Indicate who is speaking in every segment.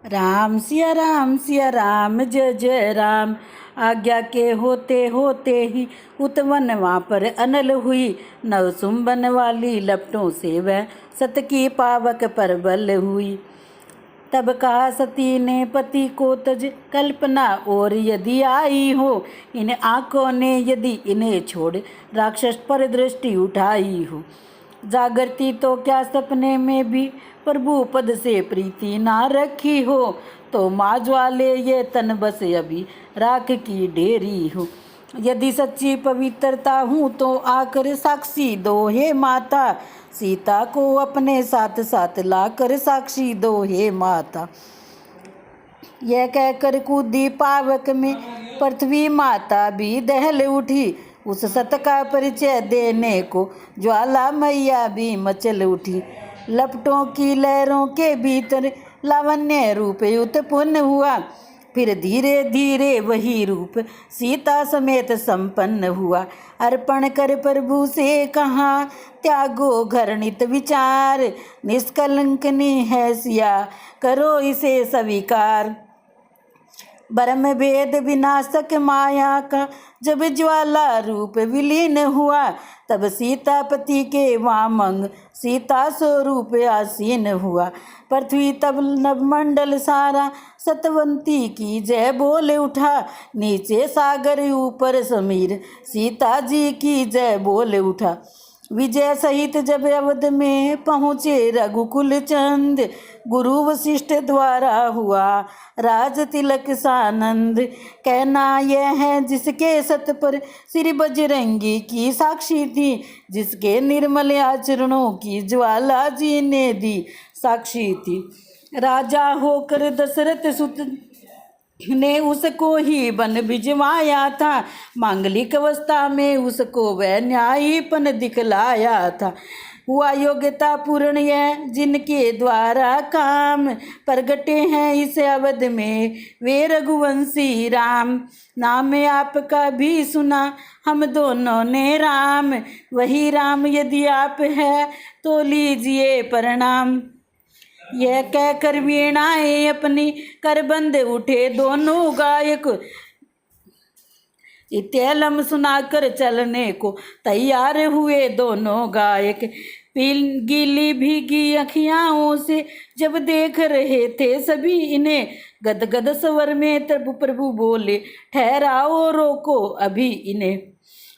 Speaker 1: राम सिया राम जय जय राम। आज्ञा के होते होते ही उतवन वहाँ पर अनल हुई। नव सुंबन वाली लपटों से वह सत की पावक पर बल हुई। तब कहा सती ने पति को तज कल्पना और यदि आई हो। इन आँखों ने यदि इन्हें छोड़ राक्षस पर दृष्टि उठाई हो। जागृति तो क्या सपने में भी प्रभु पद से प्रीति ना रखी हो। तो माज वाले ये तन बस अभी राख की ढेरी हो। यदि सच्ची पवित्रता हूँ तो आकर साक्षी दो हे माता। सीता को अपने साथ साथ लाकर साक्षी दो हे माता। यह कहकर कूदी पावक में पृथ्वी माता भी दहल उठी। उस सत का परिचय देने को ज्वाला मैया भी मचल उठी। लपटों की लहरों के भीतर लावण्य रूप उत्पन्न हुआ। फिर धीरे धीरे वही रूप सीता समेत संपन्न हुआ। अर्पण कर प्रभु से कहा त्यागो घृणित विचार। निष्कलंकनी है सिया करो इसे स्वीकार। ब्रह्म भेद विनाशक माया का जब ज्वाला रूप विलीन हुआ। तब सीतापति के वामंग सीता स्वरूप आसीन हुआ। पृथ्वी तब नवमंडल सारा सतवंती की जय बोल उठा। नीचे सागर ऊपर समीर सीता जी की जय बोल उठा। विजय सहित जब अवध में पहुँचे रघुकुल चंद। गुरु वशिष्ठ द्वारा हुआ राज तिलक सानंद। कहना यह है जिसके सत पर श्री बजरंगी की साक्षी थी। जिसके निर्मल आचरणों की ज्वाला जी ने दी साक्षी थी। राजा होकर दशरथ सुत ने उसको ही बन भिजवाया था। मांगलिक अवस्था में उसको वह न्यायीपन दिखलाया था। हुआ योग्यता पूर्ण यह जिनके द्वारा काम प्रगटे हैं इस अवध में वे रघुवंशी राम। नाम आपका भी सुना हम दोनों ने राम। वही राम यदि आप है तो लीजिए प्रणाम। यह कहकर वीणाएं अपनी कर बंद उठे दोनों गायक। इत्यलम सुनाकर चलने को तैयार हुए दोनों गायक। गीली भीगी अखियाँ से जब देख रहे थे सभी इन्हें गदगद स्वर में तब प्रभु बोले ठहराओ रोको अभी इन्हें।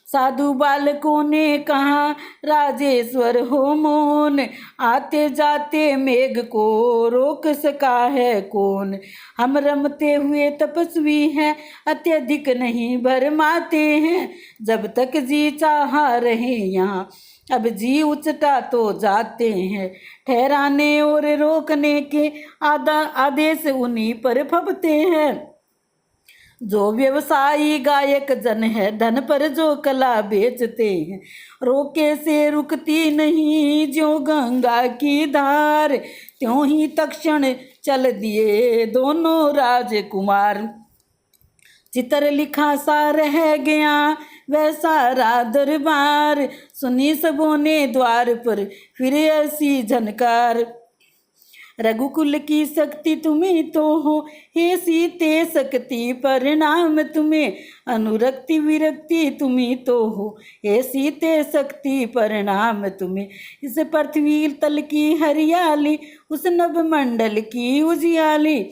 Speaker 1: साधु बालकों ने कहा राजेश्वर हो मौन। आते जाते मेघ को रोक सका है कौन। हम रमते हुए तपस्वी हैं अत्यधिक नहीं भरमाते हैं। जब तक जी चाहा रहे यहाँ अब जी उचटा तो जाते हैं। ठहराने और रोकने के आदेश उन्हीं पर फबते हैं। जो व्यवसायी गायक जन है धन पर जो कला बेचते हैं। रोके से रुकती नहीं जो गंगा की धार। त्यों ही तक्षण चल दिए दोनों राजकुमार। चित्र लिखा सा रह गया वह सारा दरबार। सुनी सबों ने द्वार पर फिर ऐसी झनकार। रघुकुल की शक्ति तुम्हें तो हो हे सीते शक्ति प्रणाम तुम्हें। अनुरक्ति विरक्ति तुम्हें तो हो हे सीते शक्ति प्रणाम तुम्हें। इस पृथ्वी तल की हरियाली उस नभ मंडल की उजियाली।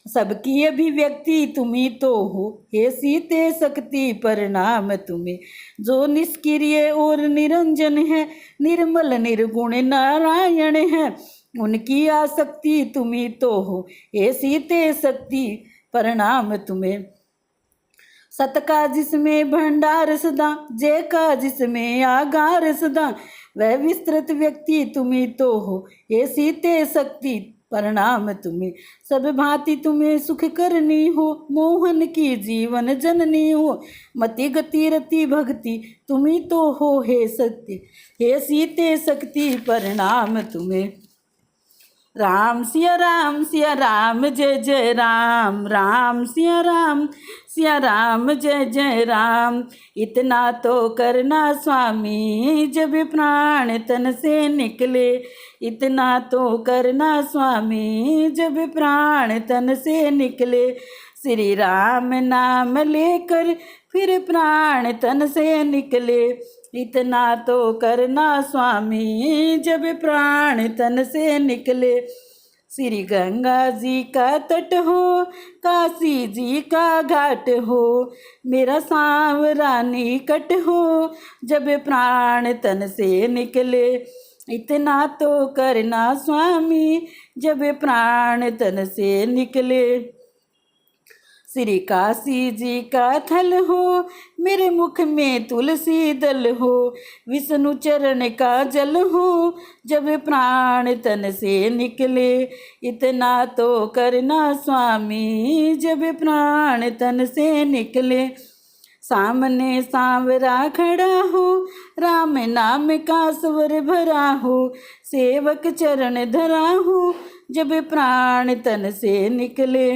Speaker 1: सबकी अभिव्यक्ति तुम्हें तो हो हे सीते शक्ति प्रणाम तुम्हें। जो निष्क्रिय और निरंजन है निर्मल निर्गुण नारायण है। उनकी आसक्ति तुम्हें तो हो हे सीते शक्ति प्रणाम तुम्हें। सत का जिसमें भंडार सदा जय का जिसमें आगार सदा। वह विस्तृत व्यक्ति तुम्हें तो हो हे सीते शक्ति प्रणाम तुम्हें। सब भांति तुम्हें सुख करनी हो मोहन की जीवन जननी हो। मति गति रति भक्ति तुम्हें तो हो हे सत्य हे सीते शक्ति प्रणाम तुम्हें। राम सिया राम जय जय राम। राम सिया राम जय जय राम। इतना तो करना स्वामी जब प्राण तन से निकले। इतना तो करना स्वामी जब प्राण तन से निकले। श्री राम नाम लेकर फिर प्राण तन से निकले। इतना तो करना स्वामी जब प्राण तन से निकले। श्री गंगा जी का तट हो, काशी जी का घाट हो, मेरा सांवरा निकट हो जब प्राण तन से निकले। इतना तो करना स्वामी जब प्राण तन से निकले। श्री काशी जी का थल हो, मेरे मुख में तुलसी दल हो, विष्णु चरण का जल हो जब प्राण तन से निकले। इतना तो करना स्वामी जब प्राण तन से निकले। सामने सांवरा खड़ा हो, राम नाम का स्वर भरा हो, सेवक चरण धरा हो जब प्राण तन से निकले।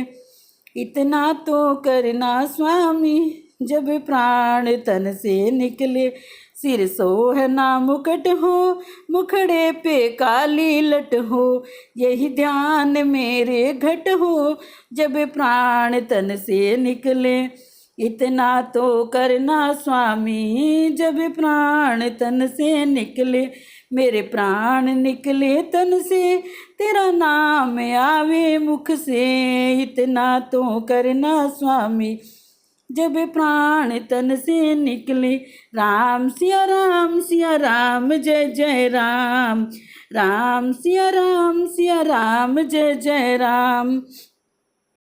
Speaker 1: इतना तो करना स्वामी जब प्राण तन से निकले। सिर सोहना मुकुट हो, मुखड़े पे काली लट हो, यही ध्यान मेरे घट हो जब प्राण तन से निकले। इतना तो करना स्वामी जब प्राण तन से निकले। मेरे प्राण निकले तन से, तेरा नाम आवे मुख से। इतना तो करना स्वामी जब प्राण तन से निकले। राम सिया राम जय जय राम। राम सिया राम जय जय राम।